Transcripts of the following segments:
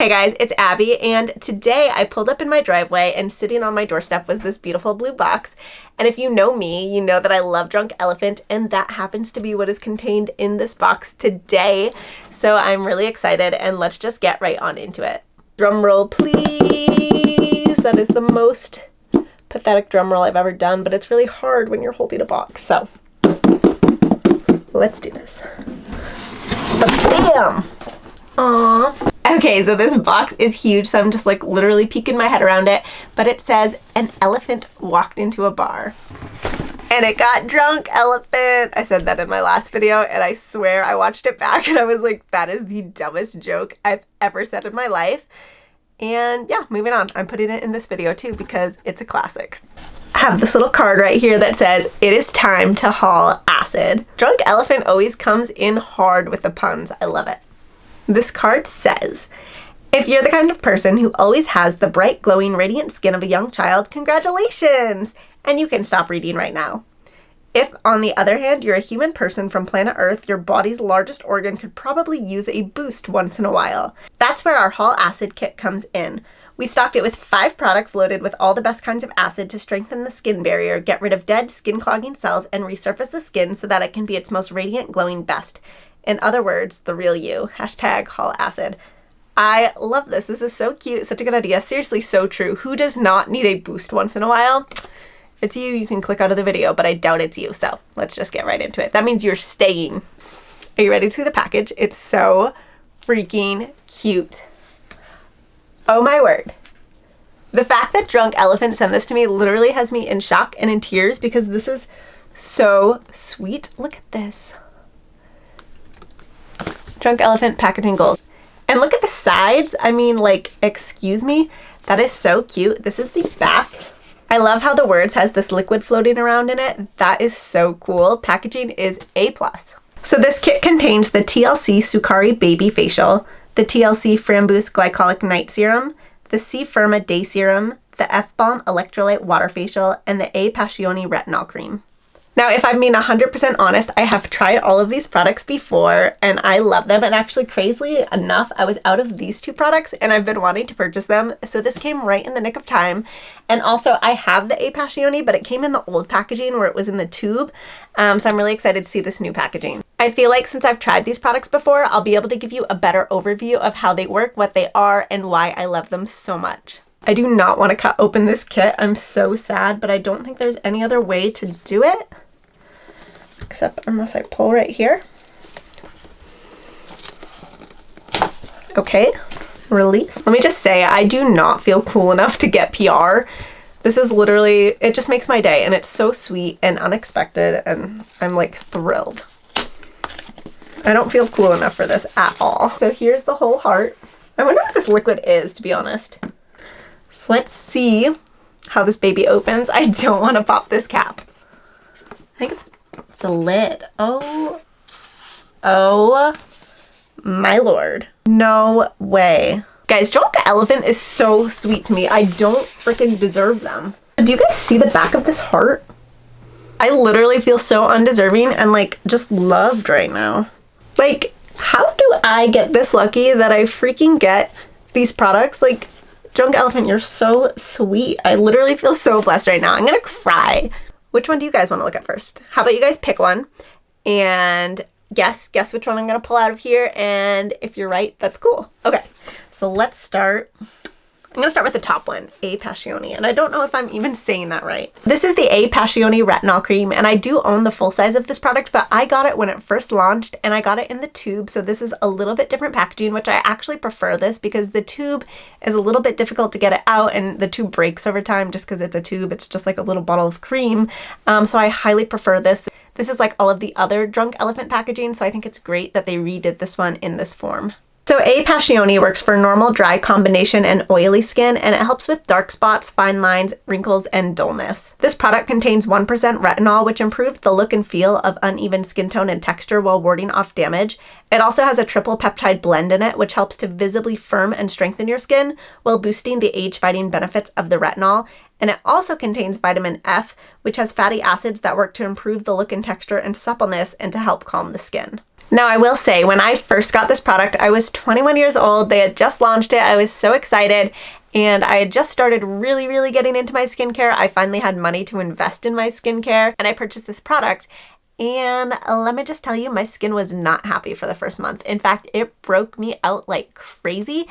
Hey guys, it's Abby, and today I pulled up in my driveway and sitting on my doorstep was this beautiful blue box. And if you know me, you know that I love Drunk Elephant, and that happens to be what is contained in this box today. So I'm really excited, and let's just get right on into it. Drum roll, please. That is the most pathetic drum roll I've ever done, but it's really hard when you're holding a box. So let's do this. Bam! Aww. Okay, so this box is huge, so I'm just like literally peeking my head around it, but it says, an elephant walked into a bar. And it got Drunk Elephant. I said that in my last video, and I swear I watched it back and I was like, that is the dumbest joke I've ever said in my life. And yeah, moving on. I'm putting it in this video too because it's a classic. I have this little card right here that says, it is time to haul acid. Drunk Elephant always comes in hard with the puns. I love it. This card says, if you're the kind of person who always has the bright, glowing, radiant skin of a young child, congratulations! And you can stop reading right now. If, on the other hand, you're a human person from planet Earth, your body's largest organ could probably use a boost once in a while. That's where our Haul Acid Kit comes in. We stocked it with 5 products loaded with all the best kinds of acid to strengthen the skin barrier, get rid of dead skin clogging cells, and resurface the skin so that it can be its most radiant, glowing best. In other words, the real you. Hashtag Haul Acid. I love this. This is so cute. Such a good idea. Seriously, so true. Who does not need a boost once in a while? If it's you, you can click out of the video, but I doubt it's you. So let's just get right into it. That means you're staying. Are you ready to see the package? It's so freaking cute. Oh my word. The fact that Drunk Elephant sent this to me literally has me in shock and in tears because this is so sweet. Look at this. Drunk Elephant packaging goals. And look at the sides. I mean, like, excuse me. That is so cute. This is the back. I love how the words has this liquid floating around in it. That is so cool. Packaging is A+. So this kit contains the T.L.C. Sukari Babyfacial, the T.L.C. Framboos Glycolic Night Serum, the C-Firma Day Serum, the F-Balm Electrolyte Waterfacial, and the A-Passioni Retinol Cream. Now, if I'm being 100% honest, I have tried all of these products before and I love them. And actually, crazily enough, I was out of these 2 products and I've been wanting to purchase them. So this came right in the nick of time. And also, I have the A-Passioni, but it came in the old packaging where it was in the tube. So I'm really excited to see this new packaging. I feel like since I've tried these products before, I'll be able to give you a better overview of how they work, what they are, and why I love them so much. I do not want to cut open this kit. I'm so sad, but I don't think there's any other way to do it. Except unless I pull right here. Okay, release. Let me just say, I do not feel cool enough to get PR. This is literally, it just makes my day and it's so sweet and unexpected and I'm like thrilled. I don't feel cool enough for this at all. So here's the whole heart. I wonder what this liquid is, to be honest. So let's see how this baby opens. I don't want to pop this cap. I think it's a lid. Oh my lord. No way. Guys, Drunk Elephant is so sweet to me. I don't freaking deserve them. Do you guys see the back of this heart? I literally feel so undeserving and like just loved right now. Like, how do I get this lucky that I freaking get these products? Like, Drunk Elephant, you're so sweet. I literally feel so blessed right now. I'm gonna cry. Which one do you guys want to look at first? How about you guys pick one and guess which one I'm going to pull out of here, and if you're right, that's cool. Okay, so let's start. I'm going to start with the top one, A-Passioni, and I don't know if I'm even saying that right. This is the A-Passioni Retinol Cream, and I do own the full size of this product, but I got it when it first launched, and I got it in the tube, so this is a little bit different packaging, which I actually prefer this because the tube is a little bit difficult to get it out, and the tube breaks over time just because it's a tube. It's just like a little bottle of cream, so I highly prefer this. This is like all of the other Drunk Elephant packaging, so I think it's great that they redid this one in this form. So A-Passioni works for normal, dry, combination, and oily skin, and it helps with dark spots, fine lines, wrinkles, and dullness. This product contains 1% retinol, which improves the look and feel of uneven skin tone and texture while warding off damage. It also has a triple peptide blend in it, which helps to visibly firm and strengthen your skin while boosting the age-fighting benefits of the retinol. And it also contains vitamin F, which has fatty acids that work to improve the look and texture and suppleness and to help calm the skin. Now, I will say, when I first got this product, I was 21 years old. They had just launched it. I was so excited. And I had just started really getting into my skincare. I finally had money to invest in my skincare, and I purchased this product. And let me just tell you, my skin was not happy for the first month. In fact, it broke me out like crazy,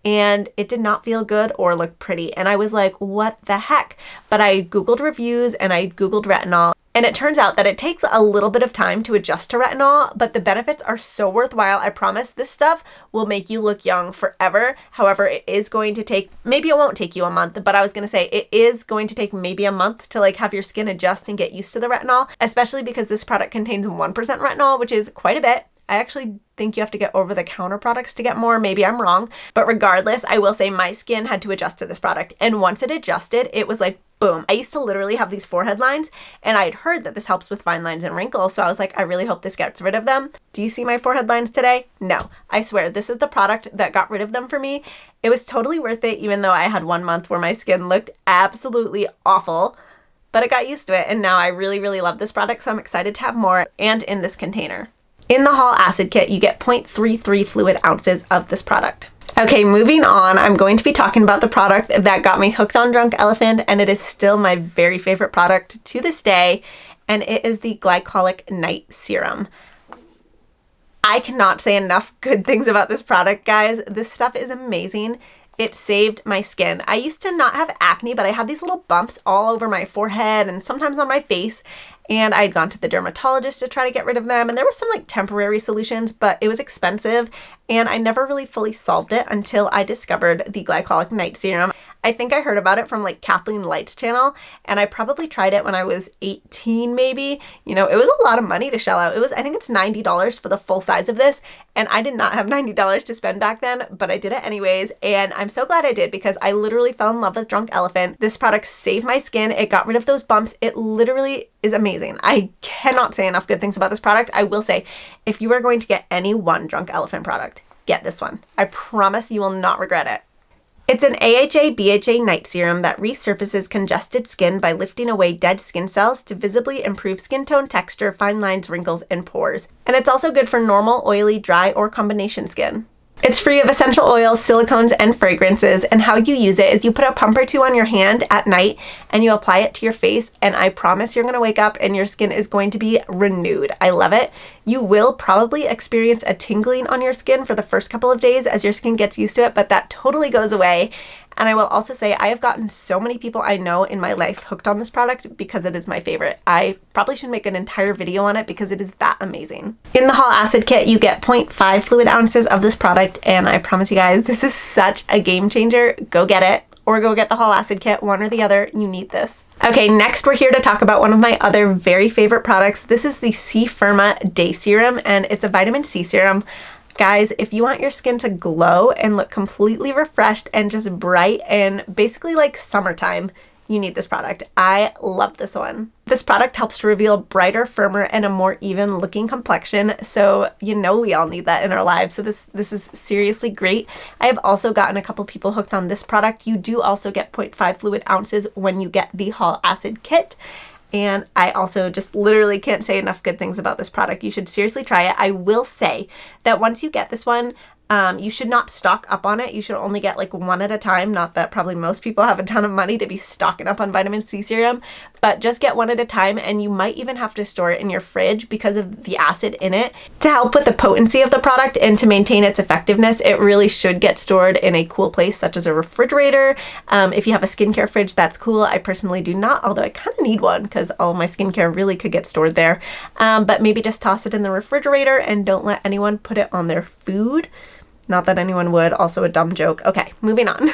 and it did not feel good or look pretty. And I was like, what the heck? But I Googled reviews and I Googled retinol. And it turns out that it takes a little bit of time to adjust to retinol, but the benefits are so worthwhile. I promise this stuff will make you look young forever. However, it is going to take, maybe it won't take you a month, but I was going to say it is going to take maybe a month to like have your skin adjust and get used to the retinol, especially because this product contains 1% retinol, which is quite a bit. I actually think you have to get over-the-counter products to get more. Maybe I'm wrong. But regardless, I will say my skin had to adjust to this product. And once it adjusted, it was like, boom. I used to literally have these forehead lines, and I had heard that this helps with fine lines and wrinkles. So I was like, I really hope this gets rid of them. Do you see my forehead lines today? No. I swear, this is the product that got rid of them for me. It was totally worth it, even though I had 1 month where my skin looked absolutely awful. But I got used to it, and now I really love this product. So I'm excited to have more, and in this container. In the Hall Acid Kit, you get 0.33 fluid ounces of this product. Okay, moving on, I'm going to be talking about the product that got me hooked on Drunk Elephant, and it is still my very favorite product to this day, and it is the Glycolic Night Serum. I cannot say enough good things about this product, guys. This stuff is amazing. It saved my skin. I used to not have acne, but I had these little bumps all over my forehead and sometimes on my face. And I'd gone to the dermatologist to try to get rid of them. And there were some like temporary solutions, but it was expensive. And I never really fully solved it until I discovered the Glycolic Night Serum. I think I heard about it from like Kathleen Light's channel, and I probably tried it when I was 18 maybe. You know, it was a lot of money to shell out. I think it's $90 for the full size of this, and I did not have $90 to spend back then, but I did it anyways, and I'm so glad I did because I literally fell in love with Drunk Elephant. This product saved my skin. It got rid of those bumps. It literally is amazing. I cannot say enough good things about this product. I will say, if you are going to get any one Drunk Elephant product, get this one. I promise you will not regret it. It's an AHA/BHA night serum that resurfaces congested skin by lifting away dead skin cells to visibly improve skin tone, texture, fine lines, wrinkles, and pores. And it's also good for normal, oily, dry, or combination skin. It's free of essential oils, silicones, and fragrances, and how you use it is you put a pump or two on your hand at night and you apply it to your face, and I promise you're going to wake up and your skin is going to be renewed. I love it. You will probably experience a tingling on your skin for the first couple of days as your skin gets used to it, but that totally goes away. And I will also say I have gotten so many people I know in my life hooked on this product because it is my favorite. I probably should make an entire video on it because it is that amazing. In the Hall Acid Kit, you get 0.5 fluid ounces of this product, and I promise you guys, this is such a game changer. Go get it, or go get the Hall Acid Kit, one or the other. You need this. Okay, next we're here to talk about one of my other very favorite products. This is the C-Firma Day Serum, and it's a vitamin C serum. Guys, if you want your skin to glow and look completely refreshed and just bright and basically like summertime, you need this product. I love this one. This product helps to reveal brighter, firmer, and a more even looking complexion. So you know we all need that in our lives. So this is seriously great. I have also gotten a couple people hooked on this product. You do also get 0.5 fluid ounces when you get the Hall Acid Kit. And I also just literally can't say enough good things about this product. You should seriously try it. I will say that once you get this one, you should not stock up on it. You should only get like one at a time. Not that probably most people have a ton of money to be stocking up on vitamin C serum, but just get one at a time, and you might even have to store it in your fridge because of the acid in it. To help with the potency of the product and to maintain its effectiveness, it really should get stored in a cool place such as a refrigerator. If you have a skincare fridge, that's cool. I personally do not, although I kind of need one because all of my skincare really could get stored there. But maybe just toss it in the refrigerator and don't let anyone put it on their food. Not that anyone would, also a dumb joke. Okay, moving on.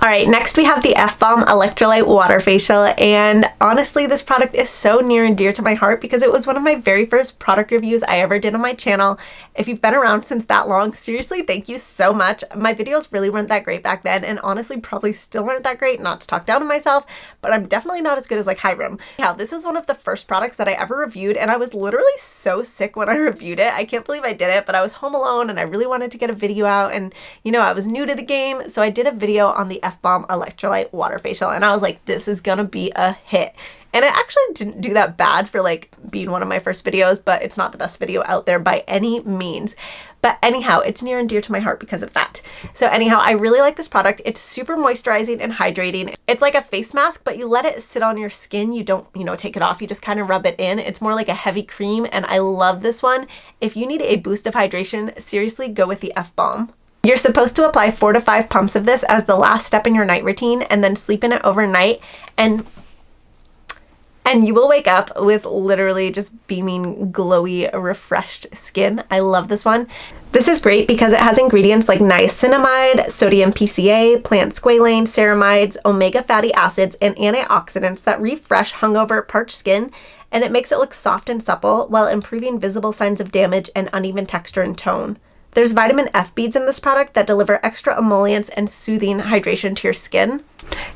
All right, next we have the F-Balm Electrolyte Waterfacial, and honestly this product is so near and dear to my heart because it was one of my very first product reviews I ever did on my channel. If you've been around since that long, seriously, thank you so much. My videos really weren't that great back then, and honestly probably still aren't that great, not to talk down on myself, but I'm definitely not as good as like Hydrating. Yeah, this was one of the first products that I ever reviewed, and I was literally so sick when I reviewed it. I can't believe I did it, but I was home alone and I really wanted to get a video out, and you know, I was new to the game, so I did a video on on the F-Balm Electrolyte Waterfacial, and I was like, this is gonna be a hit. And it actually didn't do that bad for like being one of my first videos, but it's not the best video out there by any means. But anyhow, it's near and dear to my heart because of that. So anyhow, I really like this product. It's super moisturizing and hydrating. It's like a face mask, but you let it sit on your skin. You don't, take it off. You just kind of rub it in. It's more like a heavy cream, and I love this one. If you need a boost of hydration, seriously go with the F-Balm. You're supposed to apply 4 to 5 pumps of this as the last step in your night routine and then sleep in it overnight, and you will wake up with literally just beaming, glowy, refreshed skin. I love this one. This is great because it has ingredients like niacinamide, sodium PCA, plant squalane, ceramides, omega fatty acids, and antioxidants that refresh hungover, parched skin, and it makes it look soft and supple while improving visible signs of damage and uneven texture and tone. There's vitamin F beads in this product that deliver extra emollients and soothing hydration to your skin.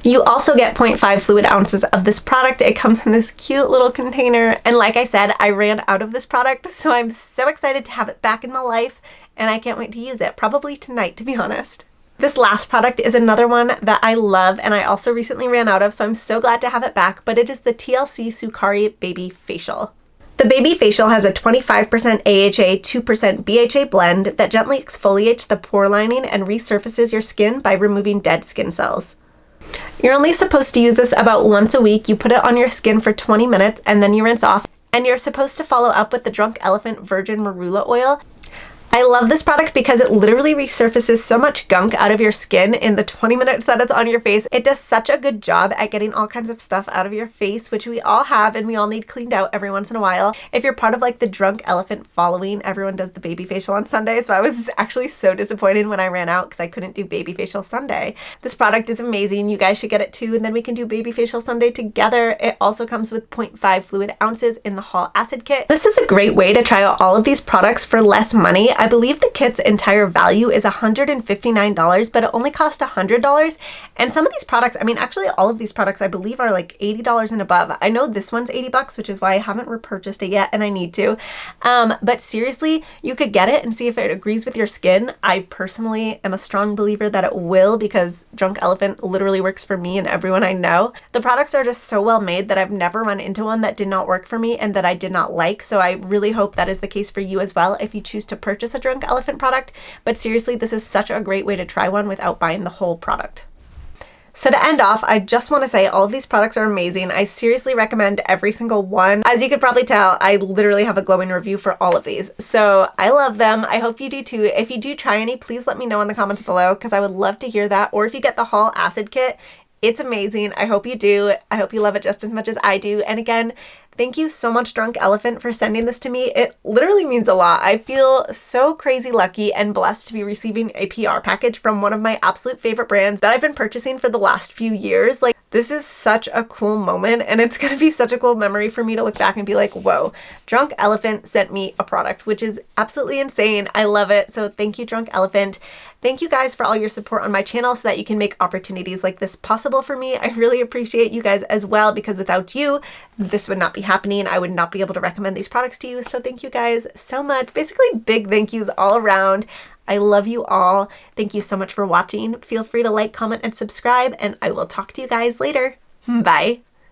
You also get 0.5 fluid ounces of this product. It comes in this cute little container, and like I said, I ran out of this product, so I'm so excited to have it back in my life, and I can't wait to use it, probably tonight, to be honest. This last product is another one that I love, and I also recently ran out of, so I'm so glad to have it back, but it is the T.L.C. Sukari Babyfacial. The Babyfacial has a 25% AHA, 2% BHA blend that gently exfoliates the pore lining and resurfaces your skin by removing dead skin cells. You're only supposed to use this about once a week. You put it on your skin for 20 minutes and then you rinse off, and you're supposed to follow up with the Drunk Elephant Virgin Marula Oil. I love this product because it literally resurfaces so much gunk out of your skin in the 20 minutes that it's on your face. It does such a good job at getting all kinds of stuff out of your face, which we all have and we all need cleaned out every once in a while. If you're part of like the Drunk Elephant following, everyone does the Babyfacial on Sunday, so I was actually so disappointed when I ran out because I couldn't do Babyfacial Sunday. This product is amazing. You guys should get it too, and then we can do Babyfacial Sunday together. It also comes with 0.5 fluid ounces in the Hall Acid Kit. This is a great way to try out all of these products for less money. I believe the kit's entire value is $159, but it only cost $100. And some of these products, I mean, actually all of these products I believe are like $80 and above. I know this one's 80 bucks, which is why I haven't repurchased it yet, and I need to. But seriously, you could get it and see if it agrees with your skin. I personally am a strong believer that it will, because Drunk Elephant literally works for me and everyone I know. The products are just so well made that I've never run into one that did not work for me and that I did not like. So I really hope that is the case for you as well if you choose to purchase a Drunk Elephant product. But seriously, this is such a great way to try one without buying the whole product. So to end off, I just want to say all of these products are amazing. I seriously recommend every single one. As you could probably tell, I literally have a glowing review for all of these. So I love them. I hope you do too. If you do try any, please let me know in the comments below because I would love to hear that. Or if you get the Hall Acid Kit, it's amazing. I hope you do. I hope you love it just as much as I do. And again, thank you so much, Drunk Elephant, for sending this to me. It literally means a lot. I feel so crazy lucky and blessed to be receiving a PR package from one of my absolute favorite brands that I've been purchasing for the last few years. Like, this is such a cool moment, and it's gonna be such a cool memory for me to look back and be like, whoa, Drunk Elephant sent me a product, which is absolutely insane. I love it. So thank you, Drunk Elephant. Thank you guys for all your support on my channel so that you can make opportunities like this possible for me. I really appreciate you guys as well, because without you, this would not be happening. I would not be able to recommend these products to you. So thank you guys so much. Basically, big thank yous all around. I love you all. Thank you so much for watching. Feel free to like, comment, and subscribe, and I will talk to you guys later. Bye.